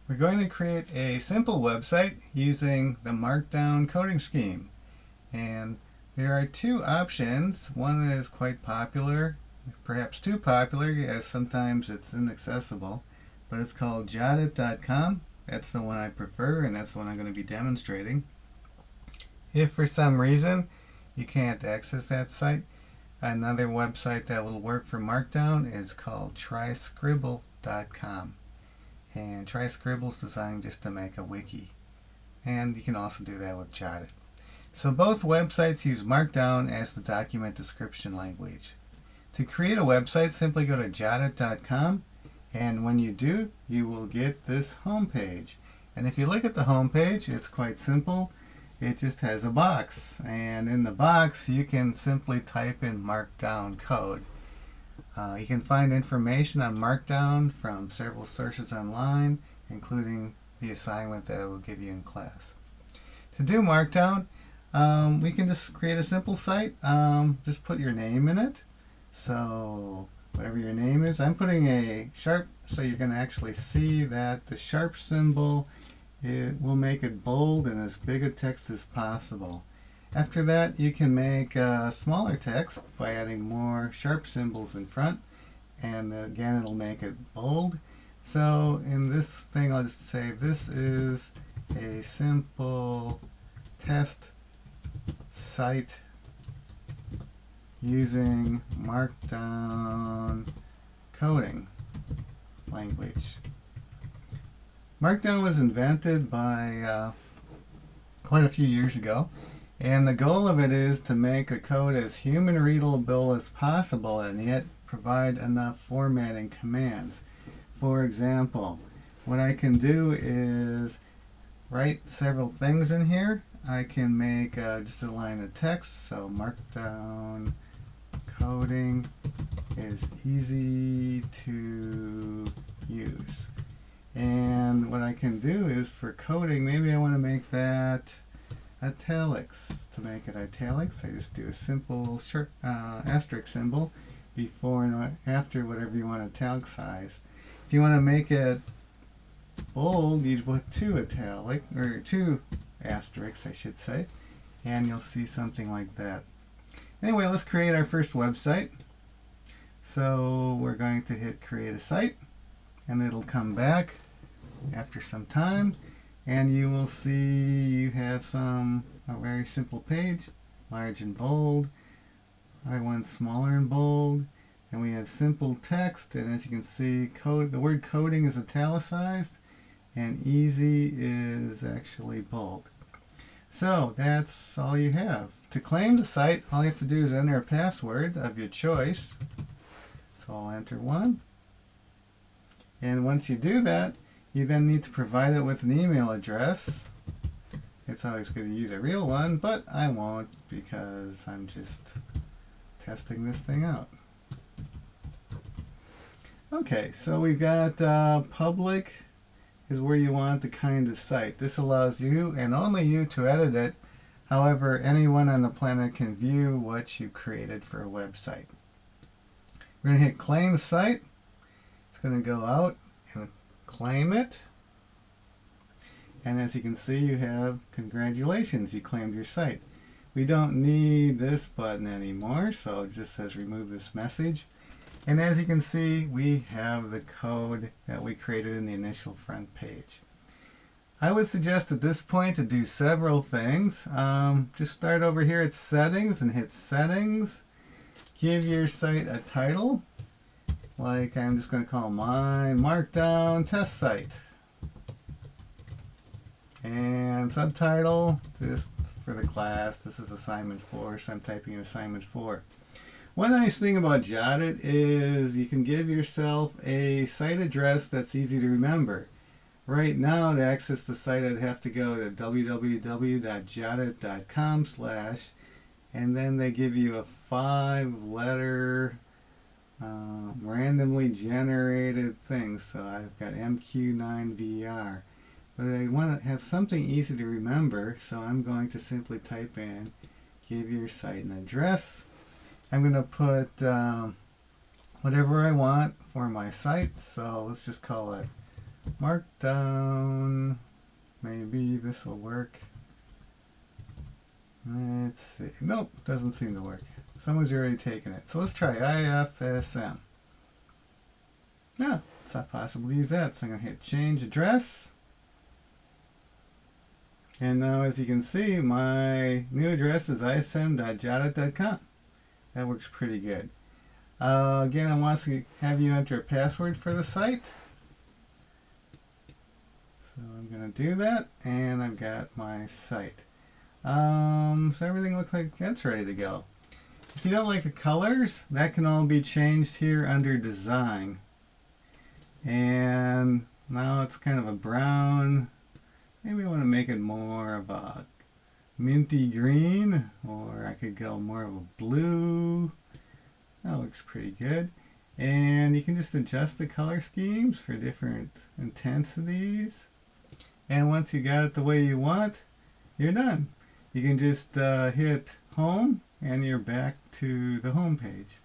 We're going to create a simple website using the Markdown coding scheme. And there are two options. One is quite popular, perhaps too popular, as sometimes it's inaccessible, but it's called Jottit.com. That's the one I prefer, and that's the one I'm going to be demonstrating. If for some reason you can't access that site, another website that will work for Markdown is called TryScribble.com. And TryScribble is designed just to make a wiki. And you can also do that with Jottit. So both websites use Markdown as the document description language. To create a website, simply go to Jottit.com, and when you do, you will get this home page. And if you look at the home page, it's quite simple. It just has a box, and in the box you can simply type in Markdown code. You can find information on Markdown from several sources online, including the assignment that I will give you in class. To do Markdown, we can just create a simple site. Just put your name in it. So whatever your name is, I'm putting a sharp, so you can actually see that the sharp symbol, it will make it bold and as big a text as possible. After that, you can make smaller text by adding more sharp symbols in front, and again it'll make it bold. So in this thing, I'll just say this is a simple test site using Markdown coding language. Markdown was invented by quite a few years ago, and the goal of it is to make the code as human readable as possible and yet provide enough formatting commands. For example, what I can do is write several things in here. I can make just a line of text, so Markdown coding is easy to use. And what I can do is for coding, maybe I want to make that italics. To make it italics, I just do a simple asterisk symbol before and after whatever you want to italicize. If you want to make it bold, you put two asterisks, I should say, and you'll see something like that. Anyway, let's create our first website. So we're going to hit create a site, and it'll come back after some time, and you will see you have a very simple page, large and bold. I want smaller and bold, and we have simple text, and as you can see, the word coding is italicized, and easy is actually bold. So that's all you have. To claim the site, all you have to do is enter a password of your choice. So I'll enter one. And once you do that, you then need to provide it with an email address. It's always good to use a real one, but I won't because I'm just testing this thing out. Okay, so we've got public is where you want the kind of site. This allows you and only you to edit it. However, anyone on the planet can view what you created for a website. We're going to hit claim site. It's going to go out and claim it. And as you can see, you have congratulations, you claimed your site. We don't need this button anymore, so it just says remove this message. And as you can see, we have the code that we created in the initial front page. I would suggest at this point to do several things. Just start over here at settings and hit settings. Give your site a title, like I'm just going to call mine Markdown Test Site. And subtitle, just for the class, this is assignment 4, so I'm typing in assignment 4. One nice thing about Jottit is you can give yourself a site address that's easy to remember. Right now, to access the site, I'd have to go to www.jottit.com/ and then they give you a 5-letter randomly generated thing. So I've got MQ9VR. But I want to have something easy to remember, so I'm going to simply type in give your site an address. I'm going to put whatever I want for my site, so let's just call it Markdown. Maybe this will work. Let's see. Nope, doesn't seem to work. Someone's already taken it. So let's try IFSM. No, it's not possible to use that. So I'm going to hit change address. And now as you can see, my new address is ifsm.jottit.com. That works pretty good. Again, I want to have you enter a password for the site. So I'm going to do that, and I've got my site. So everything looks like that's ready to go. If you don't like the colors, that can all be changed here under design. And now it's kind of a brown. Maybe I want to make it more of a minty green, or I could go more of a blue. That looks pretty good. And you can just adjust the color schemes for different intensities. And once you got it the way you want, you're done. You can just hit home and you're back to the home page.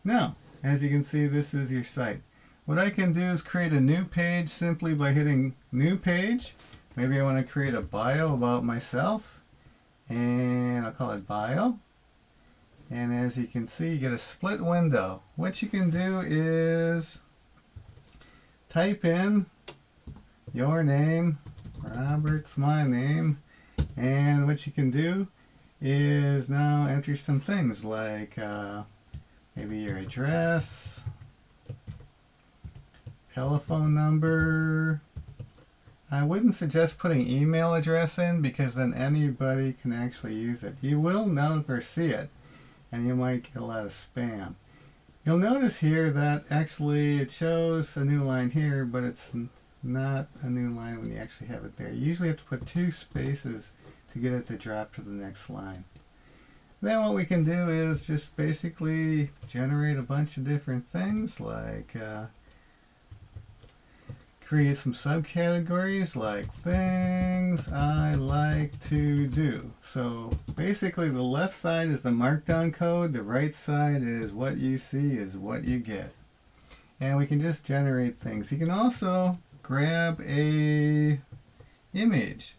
Now, as you can see, this is your site. What I can do is create a new page simply by hitting new page. Maybe I want to create a bio about myself, and I'll call it bio. And as you can see, you get a split window. What you can do is type in your name. Robert's my name. And what you can do is now enter some things like maybe your address, telephone number. I wouldn't suggest putting email address in because then anybody can actually use it. You will never see it, and you might get a lot of spam. You'll notice here that actually it shows a new line here, but it's not a new line when you actually have it there. You usually have to put 2 spaces to get it to drop to the next line. Then what we can do is just basically generate a bunch of different things, like create some subcategories like things I like to do. So basically the left side is the markdown code, the right side is what you see is what you get. And we can just generate things. You can also grab a image.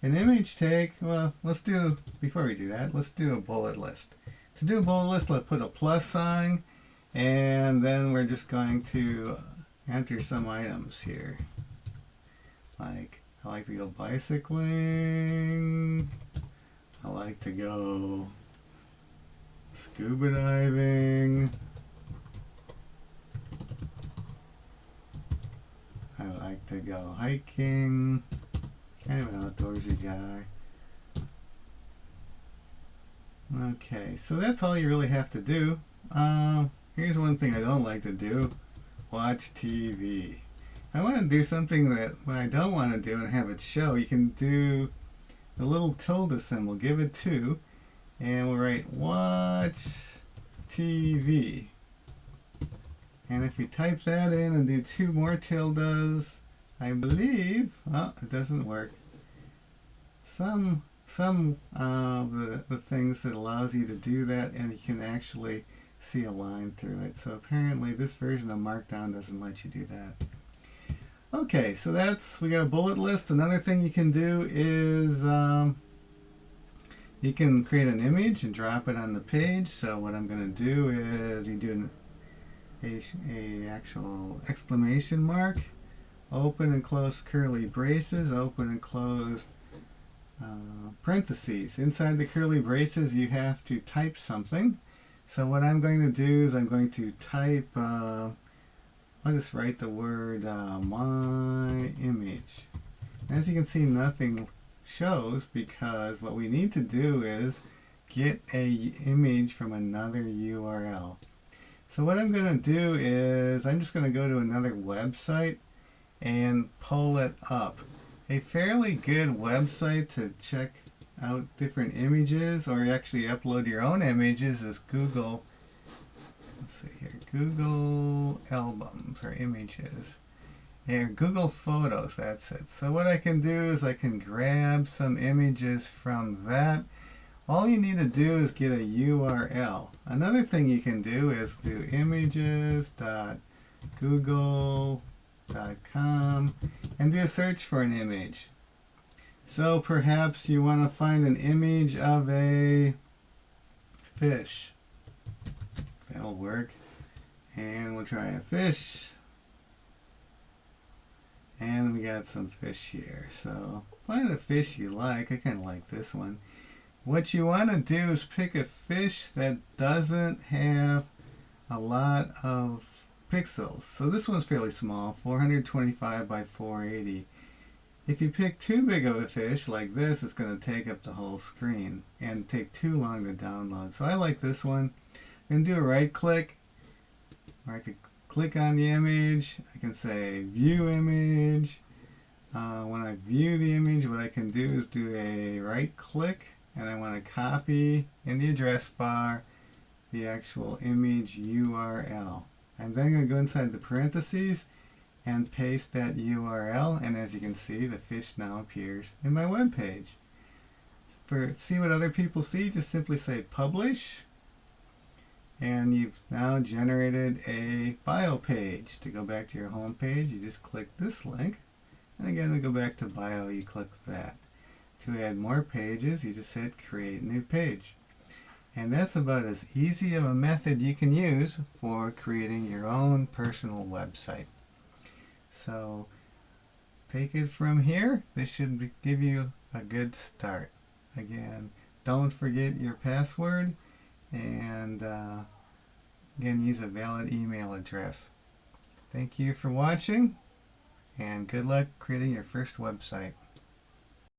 An image tag, well, before we do that, let's do a bullet list. To do a bullet list, let's put a plus sign, and then we're just going to enter some items here. Like, I like to go bicycling, I like to go scuba diving, I like to go hiking. Kind of an outdoorsy guy. Okay, so that's all you really have to do. Here's one thing I don't like to do. Watch TV. I want to do something that when I don't want to do and have it show, you can do the little tilde symbol, give it 2, and we'll write watch TV. And if you type that in and do 2 more tildes, I believe, oh, it doesn't work. Some of the things that allows you to do that, and you can actually see a line through it. So apparently this version of Markdown doesn't let you do that. Okay, so we got a bullet list. Another thing you can do is you can create an image and drop it on the page. So what I'm going to do is you do a actual exclamation mark, open and close curly braces, open and close parentheses. Inside the curly braces you have to type something. So what I'm going to do is I'm going to type, I'll just write the word my image. As you can see, nothing shows because what we need to do is get a image from another URL. So what I'm going to do is I'm just going to go to another website and pull it up. A fairly good website to check out different images or actually upload your own images is Google. Let's see here, Google Albums or Images. And Google Photos, that's it. So what I can do is I can grab some images from that. All you need to do is get a URL. Another thing you can do is do images.google google.com and do a search for an image. So perhaps you want to find an image of a fish. That'll work. And we'll try a fish. And we got some fish here. So find a fish you like. I kind of like this one. What you want to do is pick a fish that doesn't have a lot of pixels. So this one's fairly small, 425 by 480. If you pick too big of a fish like this, it's going to take up the whole screen and take too long to download. So I like this one. I'm going to do a right click, or I could click on the image. I can say view image. When I view the image, what I can do is do a right click, and I want to copy in the address bar the actual image URL. I'm then going to go inside the parentheses and paste that URL, and as you can see, the fish now appears in my web page. For see what other people see, just simply say publish, and you've now generated a bio page. To go back to your home page, you just click this link, and again to go back to bio, you click that. To add more pages, you just hit create new page. And that's about as easy of a method you can use for creating your own personal website. So take it from here. This should give you a good start. Again, don't forget your password, and again, use a valid email address. Thank you for watching, and good luck creating your first website.